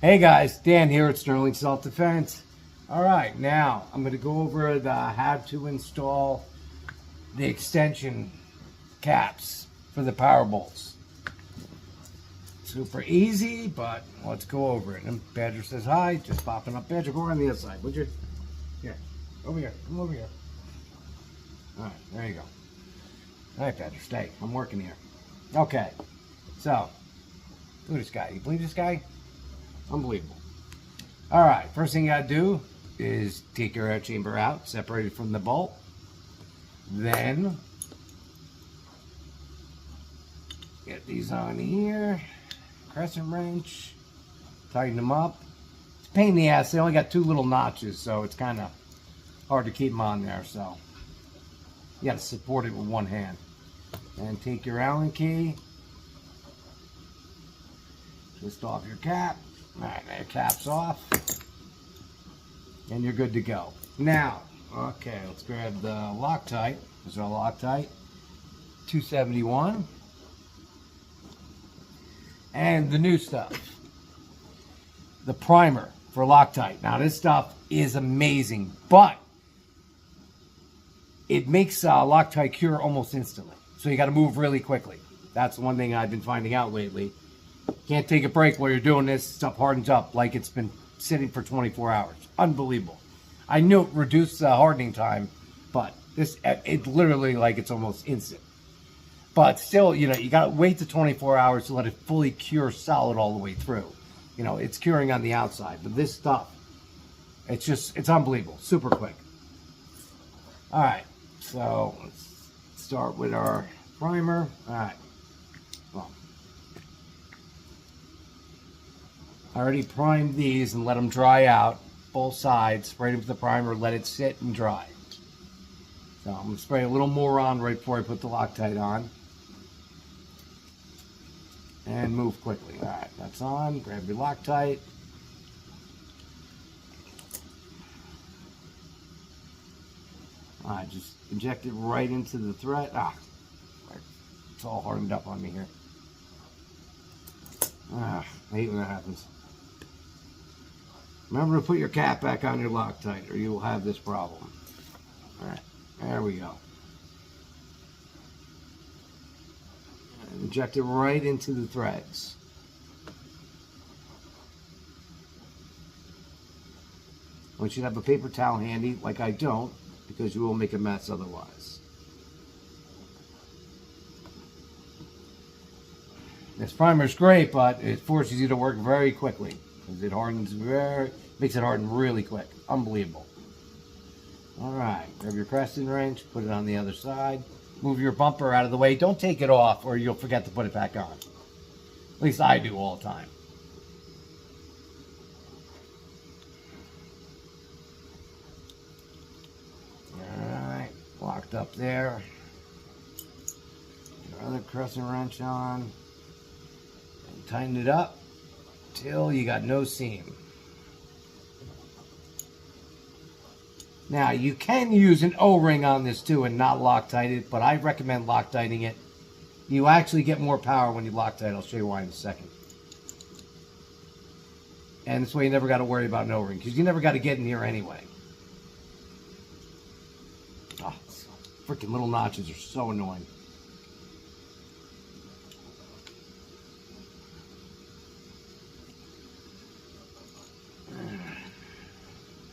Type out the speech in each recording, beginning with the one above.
Hey guys, Dan here at Sterling Self-Defense. Alright, now I'm going to go over how to install the extension caps for the power bolts. Super easy, but let's go over it. And Badger says hi, just popping up. Badger, go around the other side, would you? Here, over here, come over here. Alright, there you go. Alright, Badger, stay. I'm working here. Okay, so, look at this guy. You believe this guy? Unbelievable. Alright, first thing you gotta do is take your air chamber out, separate it from the bolt. Then get these on here, crescent wrench, tighten them up. It's a pain in the ass. They only got two little notches, so it's kind of hard to keep them on there. So you got to support it with one hand. And take your Allen key, twist off your cap. Alright, now your cap's off, and you're good to go. Now, okay, let's grab the Loctite. This is our Loctite 271. And the new stuff, the primer for Loctite. Now, this stuff is amazing, but it makes Loctite cure almost instantly. So you got to move really quickly. That's one thing I've been finding out lately. Can't take a break while you're doing this. Stuff hardens up like it's been sitting for 24 hours. Unbelievable. I knew it reduced the hardening time, but it literally like it's almost instant. But still, you know, you got to wait to 24 hours to let it fully cure solid all the way through. You know, it's curing on the outside, but this stuff, it's unbelievable. Super quick. All right, so let's start with our primer. All right. Well, I already primed these and let them dry out, both sides. Sprayed it with the primer, let it sit and dry. So I'm going to spray a little more on right before I put the Loctite on. And move quickly. Alright, that's on. Grab your Loctite. Alright, just inject it right into the thread. It's all hardened up on me here. I hate when that happens. Remember to put your cap back on your Loctite or you will have this problem. Alright, there we go. And inject it right into the threads. I want you to have a paper towel handy, like I don't, because you will make a mess otherwise. This primer is great, but it forces you to work very quickly because it makes it harden really quick. Unbelievable. All right, grab your crescent wrench, put it on the other side. Move your bumper out of the way. Don't take it off or you'll forget to put it back on. At least I do all the time. All right, locked up there. Your other crescent wrench on. Tighten it up till you got no seam. Now you can use an O-ring on this too and not Loctite it, but I recommend Loctiting it. You actually get more power when you Loctite. I'll show you why in a second. And this way you never got to worry about an O-ring because you never got to get in here anyway. Oh, freaking little notches are so annoying.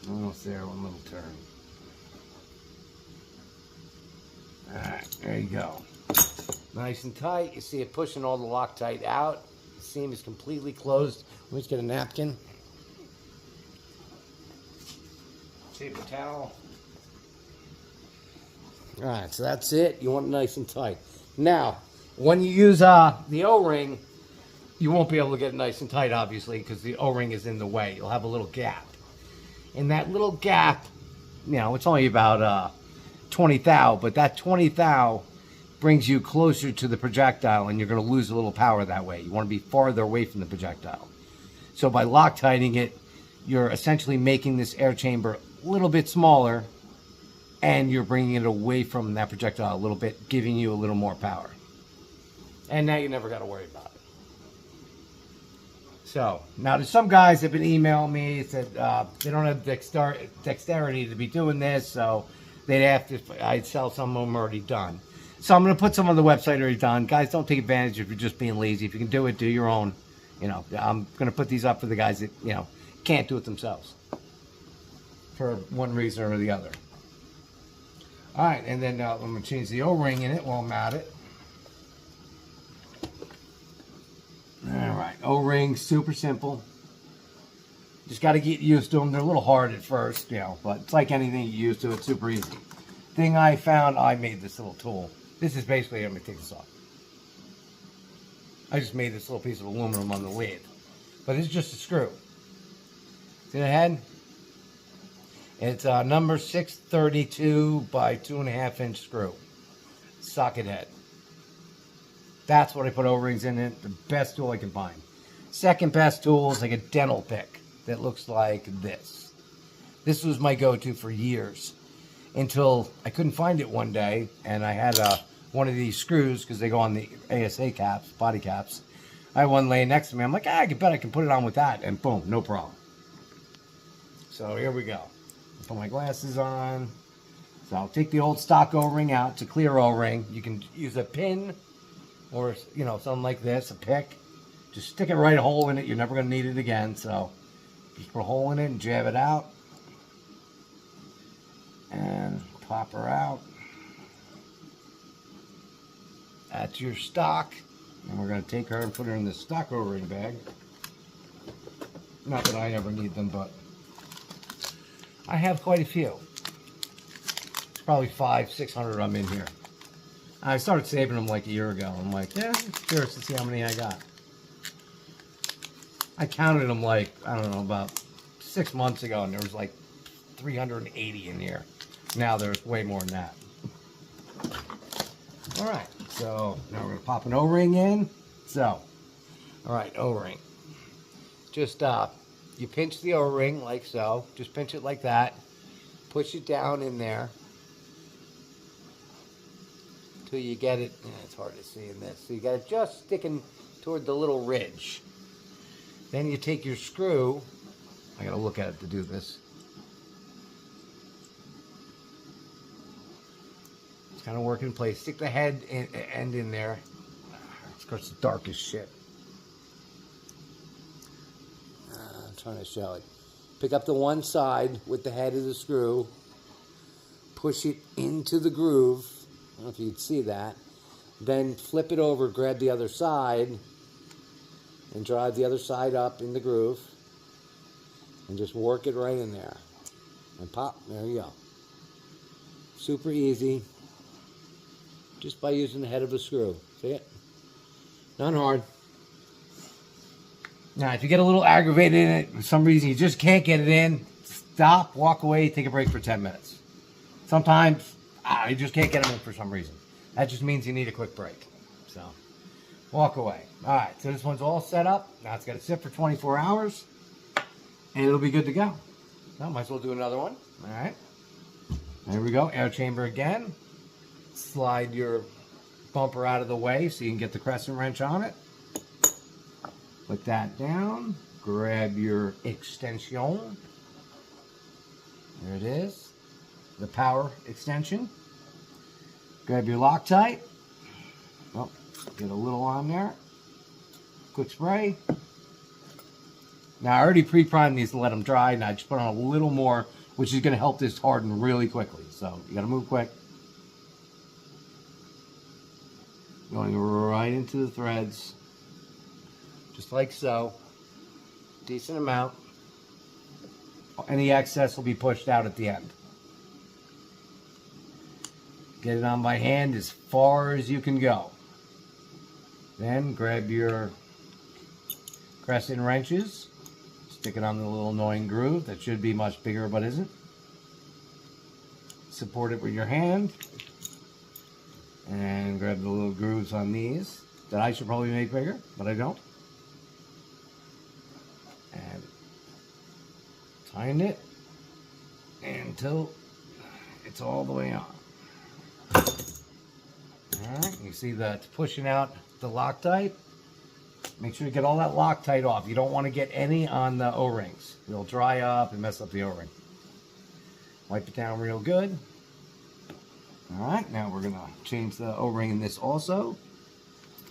Almost there, one little turn. Alright, there you go. Nice and tight. You see it pushing all the Loctite out. The seam is completely closed. Let me just get a napkin. Paper towel. Alright, so that's it. You want it nice and tight. Now, when you use the O-ring, you won't be able to get it nice and tight, obviously, because the O-ring is in the way. You'll have a little gap. And that little gap, you know, it's only about 20 thou, but that 20 thou brings you closer to the projectile and you're going to lose a little power that way. You want to be farther away from the projectile. So by Loctiting it, you're essentially making this air chamber a little bit smaller and you're bringing it away from that projectile a little bit, giving you a little more power. And now you never got to worry about it. So, now there's some guys that have been emailing me, said they don't have dexterity to be doing this, so they'd have to, I'd sell some of them already done. So I'm going to put some on the website already done. Guys, don't take advantage if you're just being lazy. If you can do it, do your own. You know, I'm going to put these up for the guys that, you know, can't do it themselves for one reason or the other. All right, and then I'm going to change the O-ring in it while I'm at it. All right, O-ring, super simple. Just got to get used to them. They're a little hard at first, you know, but it's like anything you used to. It's super easy. Thing I found, I made this little tool. This is basically, I'm going to take this off. I just made this little piece of aluminum on the lid. But it's just a screw. See the head? It's a number 632 by 2.5 inch screw. Socket head. That's what I put O-rings in it. The best tool I can find. Second best tool is like a dental pick that looks like this. This was my go-to for years until I couldn't find it one day, and I had one of these screws because they go on the ASA caps, body caps. I had one laying next to me. I'm like, I bet I can put it on with that, and boom, no problem. So here we go. Put my glasses on. So I'll take the old stock O-ring out. It's a clear O-ring. You can use a pin or, you know, something like this, a pick. Just stick it right a hole in it. You're never going to need it again. So just put a hole in it and jab it out. And pop her out. That's your stock. And we're going to take her and put her in the stock O-ring bag. Not that I ever need them, but I have quite a few. It's probably 500-600 of them in here. I started saving them like a year ago. I'm like, yeah, I'm curious to see how many I got. I counted them like, I don't know, about 6 months ago, and there was like 380 in here. Now there's way more than that. All right, so now we're going to pop an O-ring in. So, all right, O-ring. Just, you pinch the O-ring like so. Just pinch it like that. Push it down in there till you get it. It's hard to see in this. So you got it just sticking toward the little ridge. Then you take your screw. I got to look at it to do this. It's kind of working in place. Stick the head end in there. Of course, it's dark as shit. I'm trying to show it. Pick up the one side with the head of the screw. Push it into the groove. I don't know if you'd see that. Then flip it over, grab the other side, and drive the other side up in the groove. And just work it right in there. And pop, there you go. Super easy. Just by using the head of a screw. See it? Not hard. Now, if you get a little aggravated in it, for some reason you just can't get it in, stop, walk away, take a break for 10 minutes. Sometimes, you just can't get them in for some reason. That just means you need a quick break. So, walk away. All right, so this one's all set up. Now it's got to sit for 24 hours, and it'll be good to go. So, might as well do another one. All right. There we go, air chamber again. Slide your bumper out of the way so you can get the crescent wrench on it. Put that down. Grab your extension. There it is. The power extension. Grab your Loctite. Oh, get a little on there. Quick spray. Now I already pre-primed these to let them dry. Now I just put on a little more, which is going to help this harden really quickly. So you got to move quick. Going right into the threads. Just like so. Decent amount. Any excess will be pushed out at the end. Get it on by hand as far as you can go. Then grab your crescent wrenches. Stick it on the little annoying groove that should be much bigger but isn't. Support it with your hand. And grab the little grooves on these that I should probably make bigger, but I don't. And tighten it until it's all the way on. Alright, you see that it's pushing out the Loctite. Make sure you get all that Loctite off. You don't want to get any on the O-rings. It'll dry up and mess up the O-ring. Wipe it down real good. Alright, now we're going to change the O-ring in this also.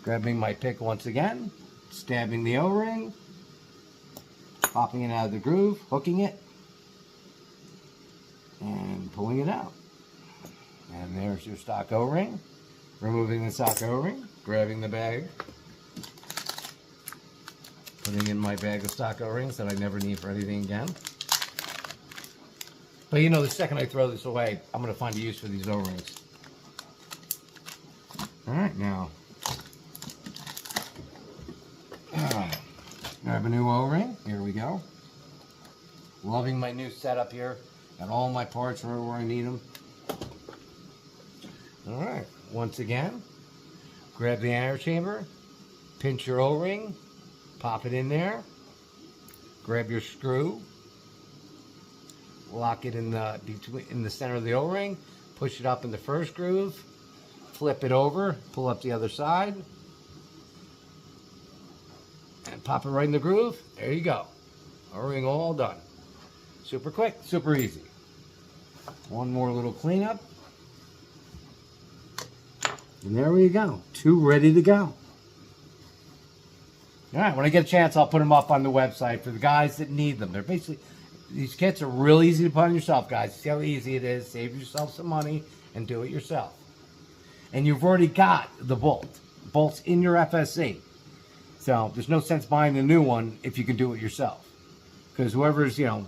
Grabbing my pick once again. Stabbing the O-ring. Popping it out of the groove. Hooking it. And pulling it out. And there's your stock O-ring. Removing the stock O-ring. Grabbing the bag. Putting in my bag of stock O-rings that I never need for anything again. But you know, the second I throw this away, I'm going to find a use for these O-rings. Alright, now. Grab a new O-ring. Here we go. Loving my new setup here. Got all my parts right where I need them. Alright, once again, grab the air chamber. Pinch your O-ring. Pop it in there. Grab your screw. Lock it in the center of the O-ring. Push it up in the first groove. Flip it over. Pull up the other side. And pop it right in the groove. There you go. O-ring all done. Super quick, super easy. One more little cleanup. And there we go. Two ready to go. Alright, when I get a chance, I'll put them up on the website for the guys that need them. They're basically, these kits are real easy to put on yourself, guys. See how easy it is. Save yourself some money and do it yourself. And you've already got the bolts in your FSC. So there's no sense buying the new one if you can do it yourself. Because whoever's, you know,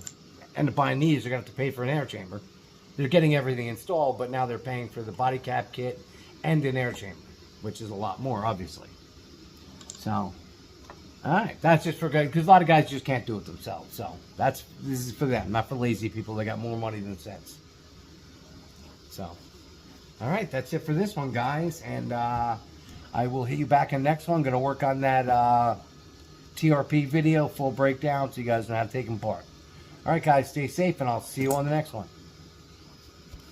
end up buying these, they're going to have to pay for an air chamber. They're getting everything installed, but now they're paying for the body cap kit and an air chamber, which is a lot more, obviously. So, alright, that's just for guys, because a lot of guys just can't do it themselves. So, this is for them, not for lazy people that got more money than sense. So, alright, that's it for this one, guys. And I will hit you back in the next one. I'm going to work on that TRP video, full breakdown, so you guys know how to take them apart. Alright, guys, stay safe, and I'll see you on the next one.